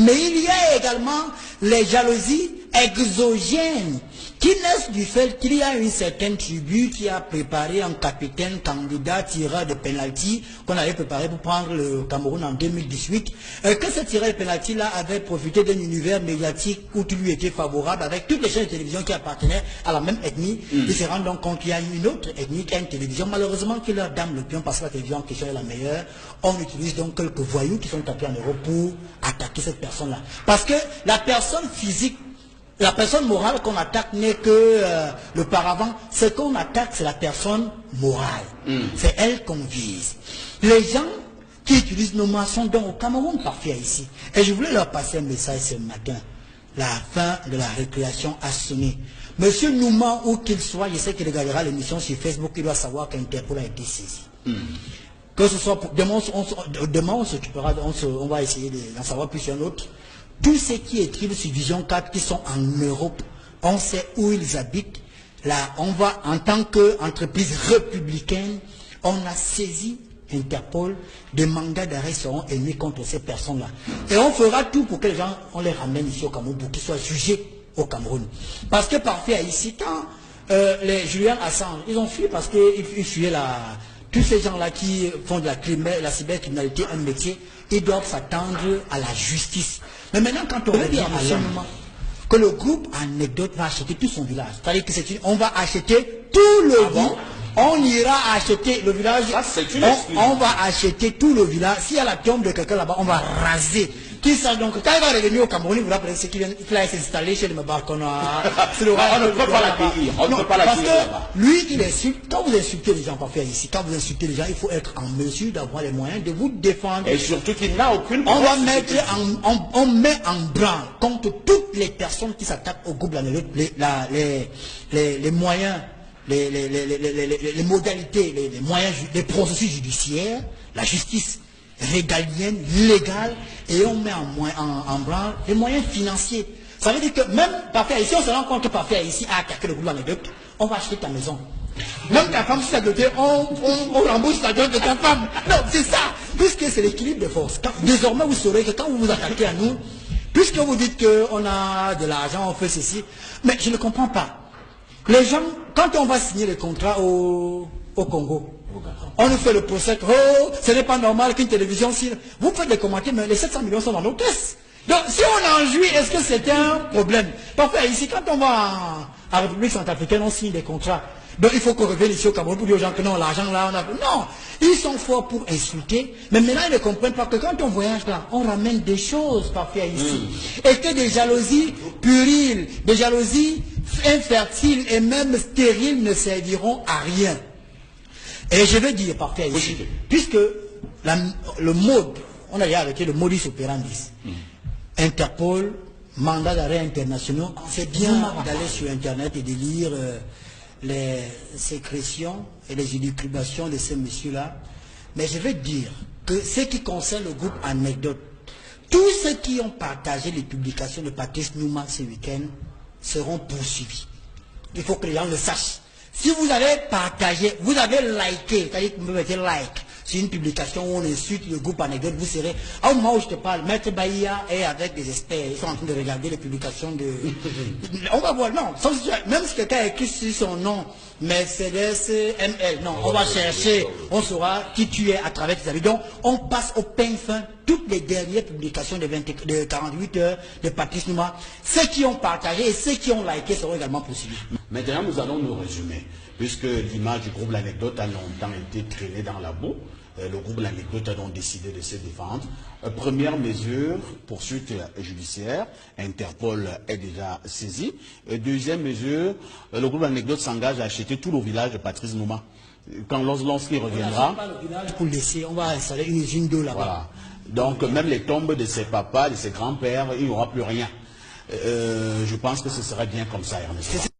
Mais il y a également les jalousies exogènes qui naissent du fait qu'il y a une certaine tribu qui a préparé un capitaine candidat tireur de pénalty qu'on avait préparé pour prendre le Cameroun en 2018. Que ce tireur de pénalty-là avait profité d'un univers médiatique où tout lui était favorable avec toutes les chaînes de télévision qui appartenaient à la même ethnie. Ils se rendent donc compte qu'il y a une autre ethnie qui a une télévision. Malheureusement, qui leur dame le pion parce que la télévision en question est la meilleure. On utilise donc quelques voyous qui sont tapés en Europe pour attaquer cette personne-là. Parce que la personne physique, la personne morale qu'on attaque n'est que le paravent. Ce qu'on attaque, c'est la personne morale. C'est elle qu'on vise. Les gens qui utilisent nos mains sont donc au Cameroun parfait ici. Et je voulais leur passer un message ce matin. La fin de la récréation a sonné. Monsieur Nouma, où qu'il soit, je sais qu'il regardera l'émission sur Facebook, il doit savoir qu'Interpol a été saisi. Que ce soit pour, demain, on s'occupera, on va essayer d'en savoir plus sur un autre. Tous ceux qui écrivent sur Vision 4 qui sont en Europe, on sait où ils habitent. Là, on va, en tant qu'entreprise républicaine, on a saisi Interpol, des mandats d'arrêt seront émis contre ces personnes-là. Et on fera tout pour que les gens, on les ramène ici au Cameroun, pour qu'ils soient jugés au Cameroun. Parce que parfois, ici, quand les Julian Assange, ils ont fui parce qu'ils fuyaient tous ces gens-là qui font de la cybercriminalité un métier, ils doivent s'attendre à la justice. Mais maintenant, quand on revient à ce moment, que le groupe Anecdote va acheter tout son village, c'est-à-dire que on va acheter tout le village, on ira acheter le village, on va acheter tout le village. S'il y a la tombe de quelqu'un là-bas, on va raser. Qui ça donc, quand il va revenir au Cameroun, il vous rappelle ce qu'il a s'installer chez le Mabarcon. On ne peut pas l'accueillir. On ne peut pas l'accueillir là-bas. Lui, il insulte. Quand vous insultez les gens, parfois ici, quand vous insultez les gens, il faut être en mesure d'avoir les moyens de vous défendre. Et surtout qu'il n'a aucune. On met en branle contre toutes les personnes qui s'attaquent au groupe les moyens, les modalités, les moyens, les processus judiciaires, la justice régalienne, légale, et on met en branle les moyens financiers. Ça veut dire que même parfois ici, on se rend compte que parfois ici, à attaquer le groupe Anecdote, on va acheter ta maison. Même ta femme, si tu as doté, on rembourse la dette de ta femme. Non, c'est ça. Puisque c'est l'équilibre des forces. Désormais, vous saurez que quand vous vous attaquez à nous, puisque vous dites qu'on a de l'argent, on fait ceci, mais je ne comprends pas. Les gens, quand on va signer les contrats au Congo, on nous fait le procès, oh, ce n'est pas normal qu'une télévision signe. Vous faites des commentaires, mais les 700 millions sont dans nos caisses. Donc, si on en jouit, est-ce que c'est un problème? Parfois, ici, quand on va en République centrafricaine, on signe des contrats. Donc, il faut qu'on revienne ici au Cameroun pour dire aux gens que non, l'argent là, on a... Non, ils sont forts pour insulter, mais maintenant, ils ne comprennent pas que quand on voyage là, on ramène des choses parfois ici. Et que des jalousies puriles, des jalousies infertiles et même stériles ne serviront à rien. Et je veux dire parfois ici, puisque le mode, on a déjà arrêté le modus operandi, Interpol, mandat d'arrêt internationaux, c'est bien d'aller sur Internet et de lire les sécrétions et les élucubrations de ces messieurs-là. Mais je veux dire que ce qui concerne le groupe Anecdote, tous ceux qui ont partagé les publications de Patrice Nouma ce week-end seront poursuivis. Il faut que les gens le sachent. Si vous avez partagé, vous avez liké, c'est-à-dire que vous mettez like sur une publication où on insulte le groupe Anecdote, vous serez, au moment où je te parle, Maître Bahia est avec des experts, ils sont en train de regarder les publications de... On va voir, non, même si quelqu'un a écrit sur son nom, Mercedes ML, non, on va chercher, on saura qui tu es à travers tes avis. Donc, on passe au peigne fin toutes les dernières publications de 48 heures de Patrice Nouma. Ceux qui ont partagé et ceux qui ont liké seront également poursuivis. Maintenant, nous allons nous résumer, puisque l'image du groupe L'Anecdote a longtemps été traînée dans la boue. Le groupe L'Anecdote a donc décidé de se défendre. Première mesure, poursuite judiciaire, Interpol est déjà saisi. Deuxième mesure, le groupe L'Anecdote s'engage à acheter tout le village de Patrice Nouma. Lorsqu'il reviendra... Pour laisser, on va installer une usine d'eau là-bas. Voilà. Donc même les tombes de ses papas, de ses grands-pères, il n'y aura plus rien. Je pense que ce serait bien comme ça, Ernest.